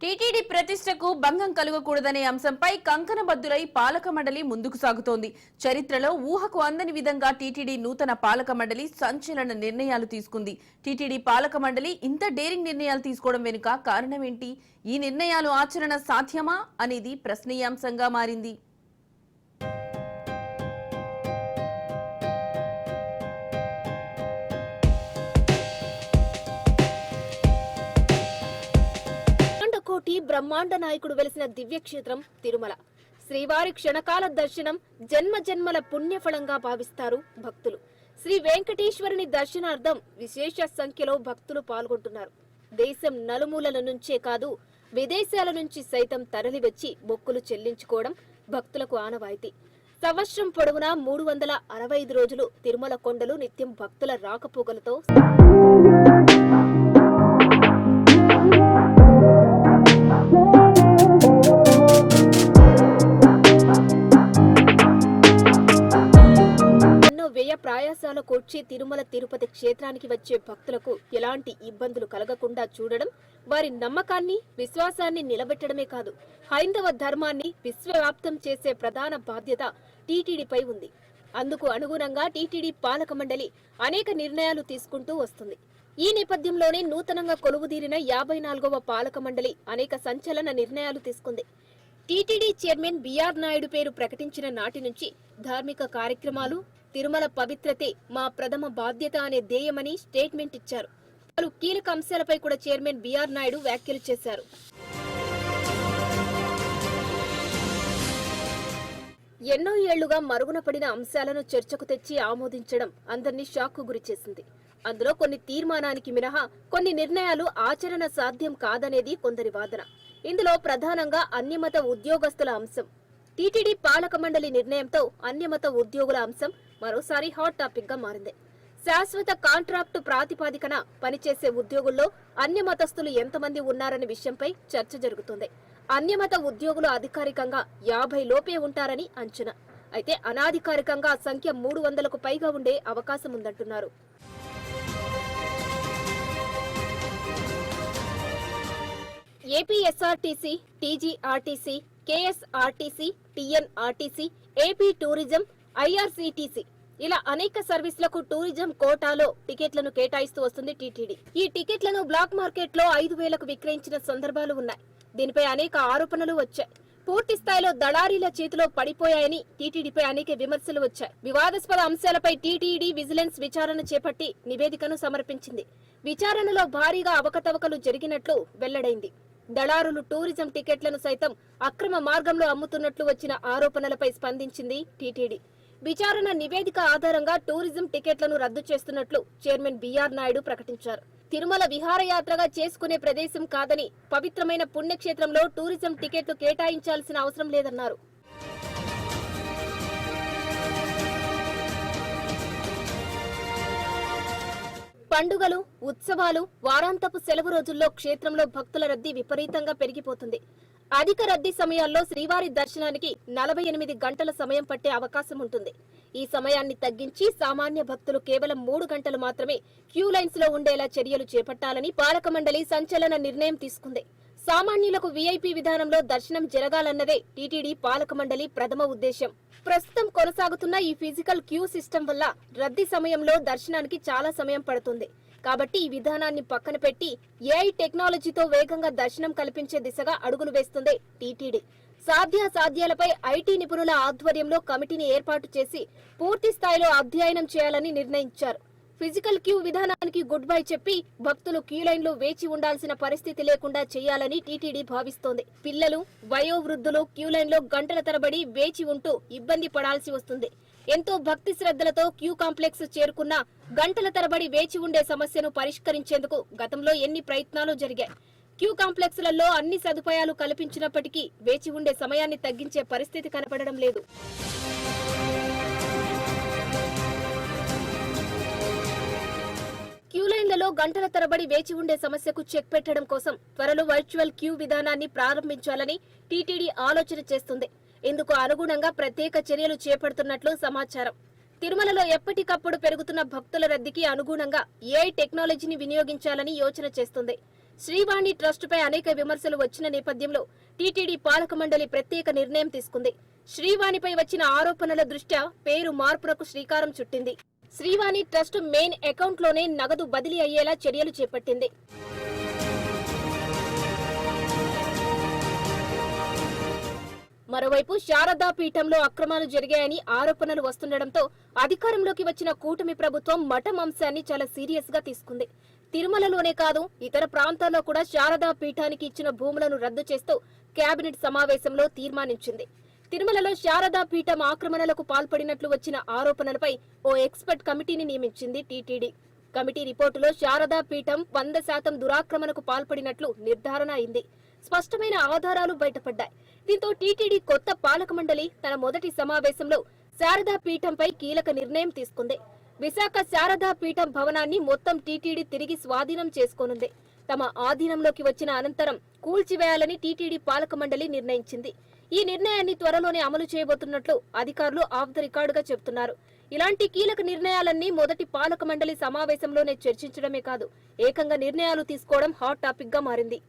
TTD ప్రతిష్టకు భంగం కలుగకూడదనే అంశంపై కంకణబద్దులై పాలక మండలి ముందుకు సాగుతోంది. చరిత్రలో ఊహకు అందని విధంగా టీటీడీ నూతన పాలక మండలి సంచలన నిర్ణయాలు తీసుకుంది. టీటీడీ పాలక మండలి ఇంత డేరింగ్ నిర్ణయాలు తీసుకోవడం వెనుక కారణమేంటి? ఈ నిర్ణయాలు ఆచరణ సాధ్యమా అనేది ప్రశ్నీయాంశంగా మారింది. కోటి బ్రహ్మాండ నాయకుడు వెలిసిన దివ్యక్షేత్రం తిరుమల. శ్రీవారి క్షణకాల దర్శనం జన్మ జన్మల పుణ్యఫలంగా భావిస్తారు భక్తులు. శ్రీ వెంకటేశ్వరుని దర్శనార్థం విశేష సంఖ్యలో భక్తులు పాల్గొంటున్నారు. దేశం నలుమూలల నుంచే కాదు, విదేశాల నుంచి సైతం తరలివచ్చి మొక్కులు చెల్లించుకోవడం భక్తులకు ఆనవాయితీ. సంవత్సరం పొడవునా 365 రోజులు తిరుమల కొండలు నిత్యం భక్తుల రాకపోకలతో ప్రయాసాల కూర్చి తిరుమల తిరుపతి క్షేత్రానికి వచ్చే భక్తులకు ఎలాంటి ఇబ్బందులు కలగకుండా చూడడం, వారి నమ్మకాన్ని విశ్వాసాన్ని నిలబెట్టడమే కాదు, హైందవ ధర్మాన్ని విశ్వవ్యాప్తం చేసే ప్రధాన బాధ్యత టీటీడీపై ఉంది. అందుకు అనుగుణంగా టీటీడీ పాలక మండలి అనేక నిర్ణయాలు తీసుకుంటూ వస్తుంది. ఈ నేపథ్యంలోనే నూతనంగా కొలువుదీరిన 54వ పాలక మండలి అనేక సంచలన నిర్ణయాలు తీసుకుంది. టీటీడీ చైర్మన్ బిఆర్ నాయుడు పేరు ప్రకటించిన నాటి నుంచి ధార్మిక కార్యక్రమాలు, తిరుమల పవిత్రతే మా ప్రథమ బాధ్యత అనే ధ్యేయమని స్టేట్మెంట్ ఇచ్చారు. పలు కీలక అంశాలపై కూడా చైర్మన్ బిఆర్ నాయుడు వ్యాఖ్యలు చేశారు. ఎన్నో ఏళ్లుగా మరుగున పడిన అంశాలను చర్చకు తెచ్చి ఆమోదించడం అందరినీ షాక్కు గురిచేసింది. అందులో కొన్ని తీర్మానానికి మినహా కొన్ని నిర్ణయాలు ఆచరణ సాధ్యం కాదనేది కొందరి వాదన. ఇందులో ప్రధానంగా అన్యమత ఉద్యోగస్తుల అంశం. టీటీడీ పాలక మండలి నిర్ణయంతో అన్యమత ఉద్యోగుల అంశం మరోసారి హాట్ టాపిక్ గా మారింది. శాశ్వత కాంట్రాక్టు ప్రాతిపాదికన పనిచేసే ఉద్యోగుల్లో అన్యమతస్థులు ఎంతమంది ఉన్నారనే విషయంపై చర్చ జరుగుతుంది. అన్యమత ఉద్యోగులు అధికారికంగా 50 లోపే ఉంటారని అంచనా. అయితే అనాధికారికంగా సంఖ్య 300కు పైగా ఉండే అవకాశం ఉందంటున్నారు. APSRTC, TGRTC, KSRTC, TNRTC, AP tourism, IRCTC ఇలా అనేక సర్వీసులకు టూరిజం కోటాలో టికెట్లను కేటాయిస్తూ వస్తుంది టీటీడీ. ఈ టికెట్లను బ్లాక్ మార్కెట్ లో 5,000కు విక్రయించిన సందర్భాలు ఉన్నాయి. దీనిపై అనేక ఆరోపణలు వచ్చాయి. పూర్తి స్థాయిలో దళారీల చేతిలో పడిపోయాయని టీటీడీపై అనేక విమర్శలు వచ్చాయి. వివాదాస్పద అంశాలపై టీటీడీ విజిలెన్స్ విచారణ చేపట్టి నివేదికను సమర్పించింది. విచారణలో భారీగా అవకతవకలు జరిగినట్లు వెల్లడైంది. దళారులు టూరిజం టికెట్లను సైతం అక్రమ మార్గంలో అమ్ముతున్నట్లు వచ్చిన ఆరోపణలపై స్పందించింది టీటీడీ. విచారణ నివేదిక ఆధారంగా టూరిజం టికెట్లను రద్దు చేస్తున్నట్లు చైర్మన్ బిఆర్ నాయుడు ప్రకటించారు. తిరుమల విహారయాత్రగా చేసుకునే ప్రదేశం కాదని, పవిత్రమైన పుణ్యక్షేత్రంలో టూరిజం టికెట్లు కేటాయించాల్సిన అవసరం లేదన్నారు. పండుగలు, ఉత్సవాలు, వారాంతపు సెలవు రోజుల్లో క్షేత్రంలో భక్తుల రద్దీ విపరీతంగా పెరిగిపోతుంది. అధిక రద్దీ సమయాల్లో శ్రీవారి దర్శనానికి 48 గంటల సమయం పట్టే అవకాశం ఉంటుంది. ఈ సమయాన్ని తగ్గించి సామాన్య భక్తులు కేవలం 3 గంటలు మాత్రమే క్యూ లైన్స్ లో ఉండేలా చర్యలు చేపట్టాలని పాలక మండలి సంచలన నిర్ణయం తీసుకుంది. సామాన్యులకు వీఐపీ విధానంలో దర్శనం జరగాలన్నదే టీటీడీ పాలక మండలి ప్రథమ ఉద్దేశం. ప్రస్తుతం కొనసాగుతున్న ఈ ఫిజికల్ క్యూ సిస్టమ్ వల్ల రద్దీ సమయంలో దర్శనానికి చాలా సమయం పడుతుంది. కాబట్టి ఈ విధానాన్ని పక్కన పెట్టి ఏఐ టెక్నాలజీతో వేగంగా దర్శనం కల్పించే దిశగా అడుగులు వేస్తుంది టీటీడీ. సాధ్యాసాధ్యాలపై ఐటీ నిపుణుల ఆధ్వర్యంలో కమిటీని ఏర్పాటు చేసి పూర్తి స్థాయిలో అధ్యయనం చేయాలని నిర్ణయించారు. ఫిజికల్ క్యూ విధానానికి గుడ్ బై చెప్పి భక్తులు క్యూ లైన్లో వేచి ఉండాల్సిన పరిస్థితి లేకుండా చేయాలని టీటీడీ భావిస్తోంది. పిల్లలు, వయోవృద్ధులు క్యూ లైన్లో గంటల తరబడి వేచి ఉంటూ ఇబ్బంది పడాల్సి వస్తుంది. ఎంతో భక్తి శ్రద్ధలతో క్యూ కాంప్లెక్స్ చేరుకున్నా గంటల తరబడి వేచి ఉండే సమస్యను పరిష్కరించేందుకు గతంలో ఎన్ని ప్రయత్నాలు జరిగాయి. క్యూ కాంప్లెక్స్లలో అన్ని సదుపాయాలు కల్పించినప్పటికీ వేచి ఉండే సమయాన్ని తగ్గించే పరిస్థితి కనపడడం లేదు. క్యూ లైన్లలో గంటల తరబడి వేచి ఉండే సమస్యకు చెక్ పెట్టడం కోసం త్వరలో వర్చువల్ క్యూ విధానాన్ని ప్రారంభించాలని టీటీడీ ఆలోచన చేస్తుంది. ఇందుకు అనుగుణంగా ప్రత్యేక చర్యలు చేపడుతున్నట్లు సమాచారం. తిరుమలలో ఎప్పటికప్పుడు పెరుగుతున్న భక్తుల రద్దీకి అనుగుణంగా ఏఐ టెక్నాలజీని వినియోగించాలని యోచన చేస్తుంది. శ్రీవాణి ట్రస్టుపై అనేక విమర్శలు వచ్చిన నేపథ్యంలో టీటీడీ పాలక మండలి ప్రత్యేక నిర్ణయం తీసుకుంది. శ్రీవాణిపై వచ్చిన ఆరోపణల దృష్ట్యా పేరు మార్పునకు శ్రీకారం చుట్టింది. శ్రీవాణి ట్రస్ట్ మెయిన్ అకౌంట్లోనే నగదు బదిలీ అయ్యేలా చర్యలు చేపట్టింది. మరోవైపు శారదా పీఠంలో అక్రమాలు జరిగాయని ఆరోపణలు వస్తుండటంతో అధికారంలోకి వచ్చిన కూటమి ప్రభుత్వం మఠం అంశాన్ని చాలా సీరియస్ గా తీసుకుంది. తిరుమలలోనే కాదు ఇతర ప్రాంతాల్లో కూడా శారదా పీఠానికి ఇచ్చిన భూములను రద్దు చేస్తూ కేబినెట్ సమావేశంలో తీర్మానించింది. తిరుమలలో శారదా పీఠం ఆక్రమణలకు పాల్పడినట్లు వచ్చిన ఆరోపణలపై ఓ ఎక్స్పర్ట్ కమిటీని నియమించింది టీటీడీ. కమిటీ రిపోర్టులో శారదా పీఠం 100% దురాక్రమణకు పాల్పడినట్లు నిర్ధారణ అయింది. స్పష్టమైన ఆధారాలు బయటపడ్డాయి. దీంతో టీటీడీ కొత్త పాలక మండలి తన మొదటి సమావేశంలో శారదా పీఠంపై కీలక నిర్ణయం తీసుకుంది. విశాఖ శారదా పీఠం భవనాన్ని మొత్తం టీటీడీ తిరిగి స్వాధీనం చేసుకోనుంది. తమ ఆధీనంలోకి వచ్చిన అనంతరం కూల్చివేయాలని టీటీడీ పాలక మండలి నిర్ణయించింది. ఈ నిర్ణయాన్ని త్వరలోనే అమలు చేయబోతున్నట్లు అధికారులు ఆఫ్ ద రికార్డుగా చెబుతున్నారు. ఇలాంటి కీలక నిర్ణయాలన్నీ మొదటి పాలక మండలి సమావేశంలోనే చర్చించడమే కాదు, ఏకంగా నిర్ణయాలు తీసుకోవడం హాట్ టాపిక్ గా మారింది.